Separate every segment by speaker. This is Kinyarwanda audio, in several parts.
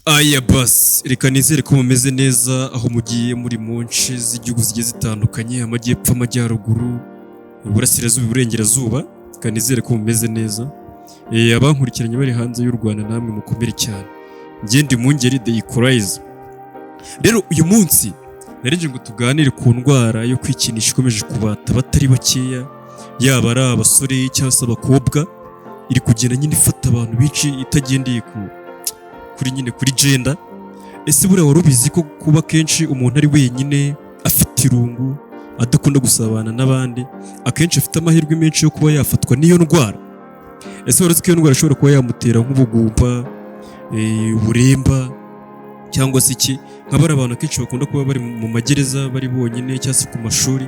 Speaker 1: Aya basi reka nizere ko mumeze neza aho mugiye muri mu nce z'igihugu zigiye zitandukanye, amajyepfo, amajyaruguru, uburasirazuba, iburengerazuba. Reka nizere ko mumeze neza. Abankurikiranye bari hanze y'u Rwanda namwe mukomere cyane. Njye ndi mu ngeri The Equalizer. Rero uyu munsi narinje ngo tuganire ku ndwara yo kwikinisha ikomeje kubata batari bakeya, yaba ari abasore cyangwa se abakobwa, iri kugenda nyine ifata abantu benshi itagendeye kuri gender. Ese buriya wari ubizi ko kuba kenshi umuntu ari wenyine, afite irungu, adakunda gusabana n'abandi, akenshi afite amahirwe menshi yo kuba yafatwa n'iyo ndwara? Ese wari uzi ko iyo ndwara ishobora kuba yamutera nk'ubugumba, uburemba cyangwa se iki? Nk'abari abantu akenshi bakunda kuba bari mu magereza bari bonyine cyangwa se ku mashuri,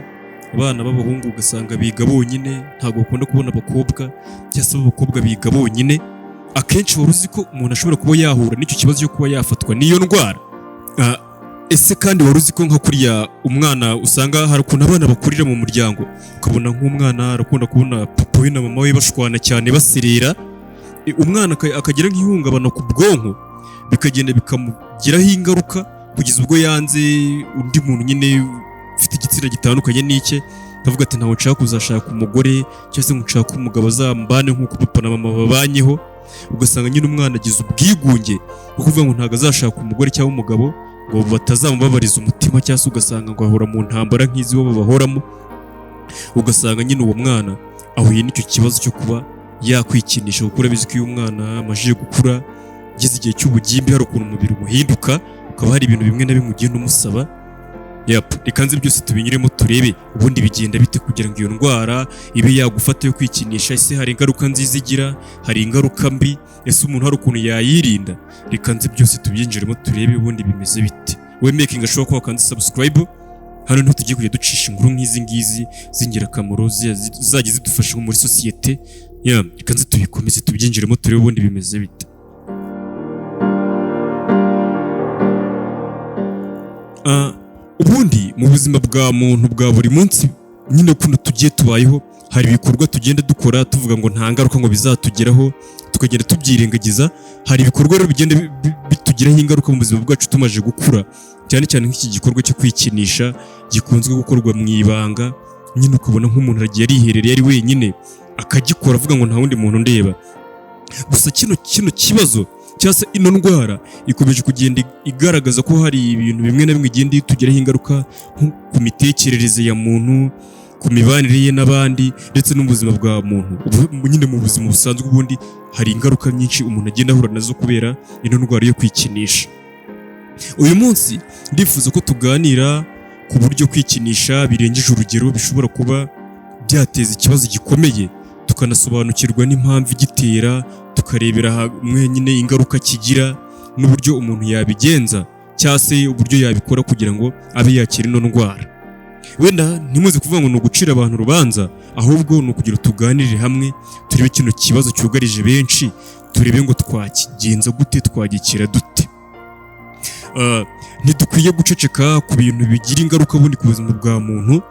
Speaker 1: abana b'abahungu ugasanga biga bonyine, ntabwo bakunda kubona abakobwa, cyangwa se abakobwa biga bonyine. Akenshi wari uzi ko umuntu ashobora kuba yahura n'icyo kibazo cyo kuba yafatwa n'iyo ndwara? Ese kandi wari uzi ko nka kuriya umwana usanga hari ukuntu abana bakurira mu muryango, ukabona nk'umwana arakunda kubona papa we na mama we bashwana cyane baserera, umwana akagira nk'ihungabana ku bwonko, bikagenda bikamugiraho ingaruka kugeza ubwo yanze undi muntu nyine ufite igitsina gitandukanye n'icye, akavuga ati ntawe nshaka kuzashaka umugore cyangwa se nshaka umugabo azambane nk'uko papa na mama babanyeho. Ugasanga nyine umwana agize ubwigunge bwo kuvuga ngo ntabwo azashaka umugore cyangwa umugabo ngo batazamubabariza umutima, cyangwa se ugasanga ngo ahora mu ntambara nk'izi bo bahoramo. Ugasanga nyine uwo mwana ahuye n'icyo kibazo cyo kuba yakwikinisha, kuko urabizi ko iyo umwana amajije gukura, ageze igihe cy'ubugimbi, hari ukuntu umubiri umuhinduka, ukaba hari ibintu bimwe na bimwe ugenda umusaba. Reka nzi byose tubinyuremo turebe ubundi bigenda bite kugira ngo iyo ndwara ibe yagufata yo kwikinisha. Ese hari ingaruka nziza igira, hari ingaruka mbi? Ese umuntu hari ukuntu yayirinda? Reka nzi byose tubyinjiremo turebe ubundi bimeze bite. We making ashobora kuba wakanze subscribe, hano niho tugiye kujya ducisha inkuru nk'izi ngizi z'ingirakamaro zizajya zidufasha muri sosiyete. Reka nzi tubikomeze tubyinjiremo turebe ubundi bimeze bite. Ubundi mu buzima bwa muntu bwa buri munsi nyine kuno tugiye tubayeho, hari ibikorwa tugenda dukora tuvuga ngo nta ngaruka ngo bizatugeraho, tukagenda tubyirengagiza. Hari ibikorwa rero bigenda bitugiraho ingaruka mu buzima bwacu tumaje gukura, cyane cyane nk'iki gikorwa cyo kwikinisha gikunzwe gukorwa mu ibanga. Nyine ukabona nk'umuntu agiye ariherereye ari wenyine akagikora avuga ngo nta wundi muntu ndeba. Gusa kino kibazo cyangwa se ino ndwara ikomeje kugenda igaragaza ko hari ibintu bimwe na bimwe igenda itugiraho ingaruka, nko ku mitekerereze ya muntu, ku mibanire ye n'abandi, ndetse n'ubuzima bwa muntu. Nyine mu buzima busanzwe ubundi hari ingaruka nyinshi umuntu agenda ahura nazo kubera ino ndwara yo kwikinisha. Uyu munsi ndifuza ko tuganira ku buryo kwikinisha birengeje urugero bishobora kuba byateza ikibazo gikomeye, tukanasobanukirwa n'impamvu igitera, tukarebera hamwe nyine ingaruka kigira n'uburyo umuntu yabigenza cyangwa se uburyo yabikora kugira ngo abe yakira ino ndwara. Wenda ntimuze kuvuga ngo ni ugucira abantu urubanza, ahubwo ni ukugira tuganirire hamwe turebe kino kibazo cyugarije benshi, turebe ngo twakigenza gute, twagikira dute. Ntidukwiye guceceka ku bintu bigira ingaruka ubundi ku buzima bwa muntu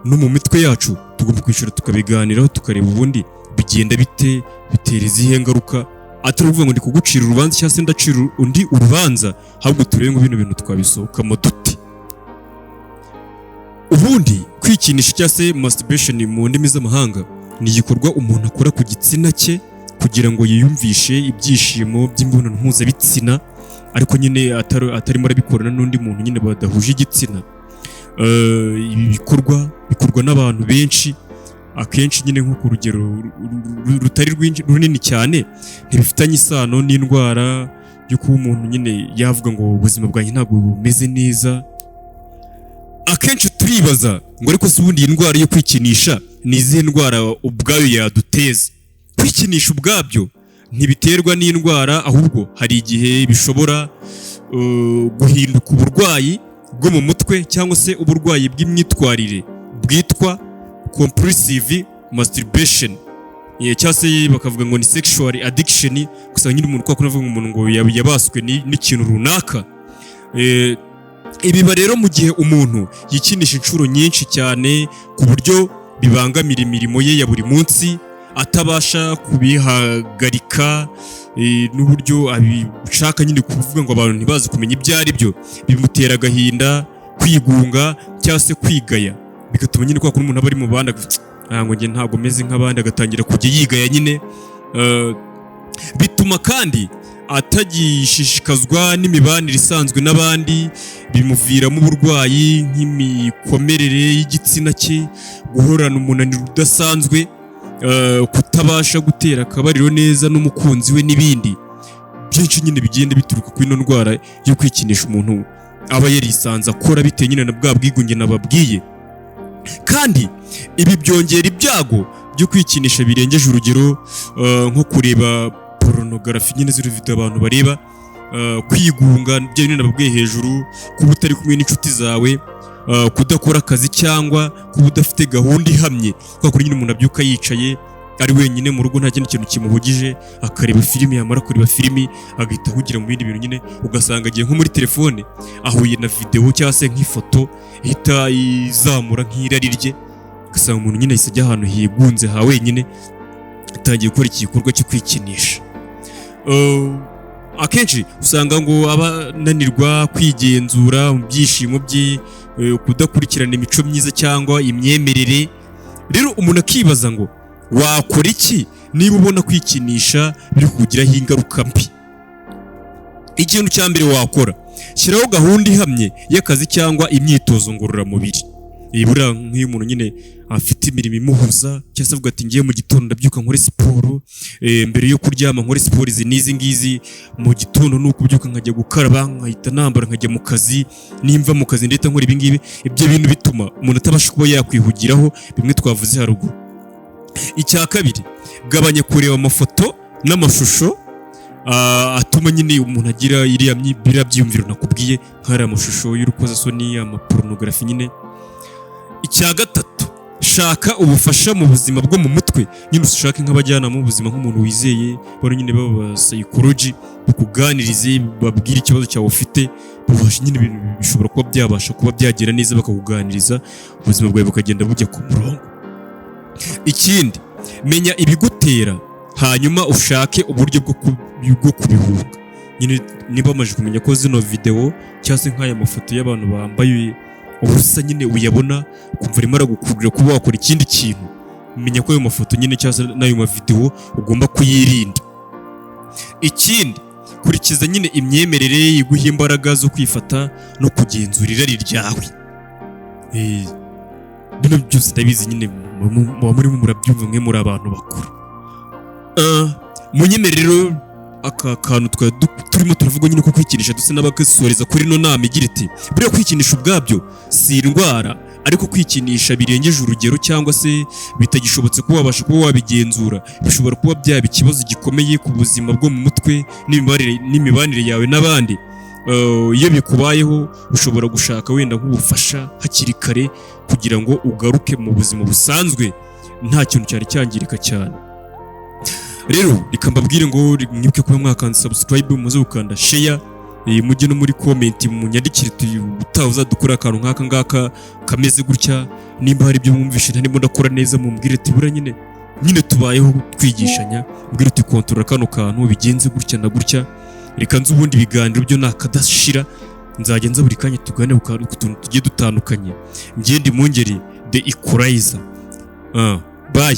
Speaker 1: no mu mitwe yacu. Tugomba kwishyura tukabiganiraho tukareba ubundi bigenda bite, bitera izihe ngaruka. Atari ukuvuga ngo ndi kugucira urubanza cyangwa se ndacira undi urubanza, ahubwo turebe ngo bino bintu twabisohokamo dute. Ubundi kwikinisha cyangwa se masturbation mu ndimi z'amahanga ni igikorwa umuntu akora ku gitsina cye kugira ngo yiyumvishe ibyishimo by'imibonano mpuzabitsina, ariko nyine atarimo arabikorana n'undi muntu nyine badahuje igitsina. Ibi bikorwa n'abantu benshi, akenshi nyine nko ku rugero rutari runini cyane, ntibifitanye isano n'indwara yo kuba umuntu nyine yavuga ngo ubuzima bwanjye ntabwo bumeze neza. Akenshi turibaza ngo ariko se ubundi iyi ndwara yo kwikinisha ni izihe ndwara ubwayo yaduteza? Kwikinisha ubwabyo ntibiterwa n'indwara, ahubwo hari igihe bishobora guhinduka uburwayi bwo mu mutwe cyangwa se uburwayi bw'imyitwarire bwitwa compulsive masturbation, cyangwa se bakavuga ngo ni sexual addiction. Gusa nyine umuntu kwa kunavuga umuntu ngo yabaswe n'ikintu runaka. Ibiba rero mu gihe umuntu yikinisha inshuro nyinshi cyane ku buryo bibangamira imirimo ye ya buri munsi, atabasha kubihagarika n'uburyo abishaka nyine kuvuga ngo abantu ntibazi kumenya ibyo ari byo, bimutera agahinda, kwigunga cyangwa se kwigaya, bigatuma nyine kwa kundi umuntu aba ari mu bandi ngo njye ntabwo meze nk'abandi, agatangira kujya yigaya nyine. Bituma kandi atagishishikazwa n'imibanire isanzwe n'abandi, bimuviramo uburwayi nk'imikomerere y'igitsina cye, guhorana umunaniro udasanzwe, kutabasha gutera akabariro neza n'umukunzi we n'ibindi byinshi nyine bigenda bituruka kuri ino ndwara yo kwikinisha umuntu aba yarisanze akora bitewe nyine na bwa bwigunge nababwiye. Kandi ibi byongera ibyago byo kwikinisha birengeje urugero, nko kureba pornography nyine ziri video abantu bareba, kwigunga byo nyine nababwiye hejuru, kuba utari kumwe n'inshuti zawe, kudakora akazi cyangwa kuba udafite gahunda ihamye, kwa kuri nyine umuntu abyuka yicaye ari wenyine mu rugo nta kindi kintu kimuhugije, akareba filimi, yamara kureba filimi agahita ahugira mu bindi bintu nyine, ugasanga agiye nko muri telefone ahuye na video cyangwa se nk'ifoto ihita izamura nk'irari rye, ugasanga umuntu nyine yahise ajya ahantu higunze ha wenyine, atangiye gukora iki gikorwa cyo kwikinisha. Akenshi usanga ngo abananirwa kwigenzura mu byishimo bye, kudakurikirana imico myiza cyangwa imyemerere. Rero umuntu akibaza ngo wakora iki niba ubona kwikinisha biri kugiraho ingaruka mbi? Ikintu cya mbere wakora, shyiraho gahunda ihamye y'akazi cyangwa imyitozo ngororamubiri. Ibura nk'iyo umuntu nyine afite imirimo imuhuza, cyangwa se avuga ati ngiye mu gitondo ndabyuka nkore siporo, mbere yo kuryama nkore siporo izi n'izi ngizi, mu gitondo nuko ubyuka nkajya gukaraba, nkahita nambara nkajya mu kazi, nimva mu kazi ndetse nkora ibi ngibi. Ibyo bintu bituma umuntu atabasha kuba yakwihugiraho bimwe twavuze haruguru. Icya kabiri, gabanya kureba amafoto n'amashusho atuma nyine umuntu agira iriya byiyumviro nakubwiye, nk'ariya amashusho y'urukozasoni, amapornography nyine. Icya gatatu, shaka ubufasha mu buzima bwo mu mutwe, nyine ushake nk'abajyanama b'ubuzima, nk'umuntu wizeye bari nyine baba psychology, bakuganirize, babwire ikibazo cyawe ufite, bubasha nyine ibintu bishobora kuba byabasha kuba byagera neza, bakakuganiriza ubuzima bwawe bukagenda bujya ku murongo. Ikindi, menya ibigutera hanyuma ushake uburyo bwo kubihunga. Nyine niba wamaze kumenya ko zino video cyangwa se nk'aya mafoto y'abantu bambaye ubusa nyine uyabona ukumva arimo aragukururira kuba wakora ikindi kintu, menya ko ayo mafoto nyine cyangwa se n'ayo mavideo ugomba kuyirinda. Ikindi, kurikiza nyine imyemerere iguha imbaraga zo kwifata no kugenzura irari ryawe. Bino byose ndabizi nyine murimo murabyumva mwe muri abantu bakuru. Munyemerero aka kantu turimo turavuga nyine ko kwikinisha duse n'abagasoreza kuri no nama igira iti buriya kwikinisha ubwabyo si indwara, ariko kwikinisha birengeje urugero cyangwa se bitagishobotse kuba wabasha kuba wabigenzura bishobora kuba byaba ikibazo gikomeye ku buzima bwo mu mutwe n'imibanire yawe n'abandi. Iyo bikubayeho ushobora gushaka wenda nk'ubufasha hakiri kare kugira ngo ugaruke mu buzima busanzwe nta kintu cyari cyangirika cyane. Rero reka mbabwire ngo mwibuke kuba mwakanze subscribe, muze gukanda share, mujye no muri comment munyandikire utaza dukora akantu nk'aka ngaka kameze gutya, nimba hari ibyo mwumvishe ntarimo ndakora neza mumbwire ati bura nyine tubayeho twigishanya, mbwire uti control kano kantu bigenze gutya na gutya. Reka nzi ubundi biganiro byo nakadashira, nzajya nza buri kanya tugane ku tuntu tugiye dutandukanye. Ngende mu ngeri the equalizer. Bye.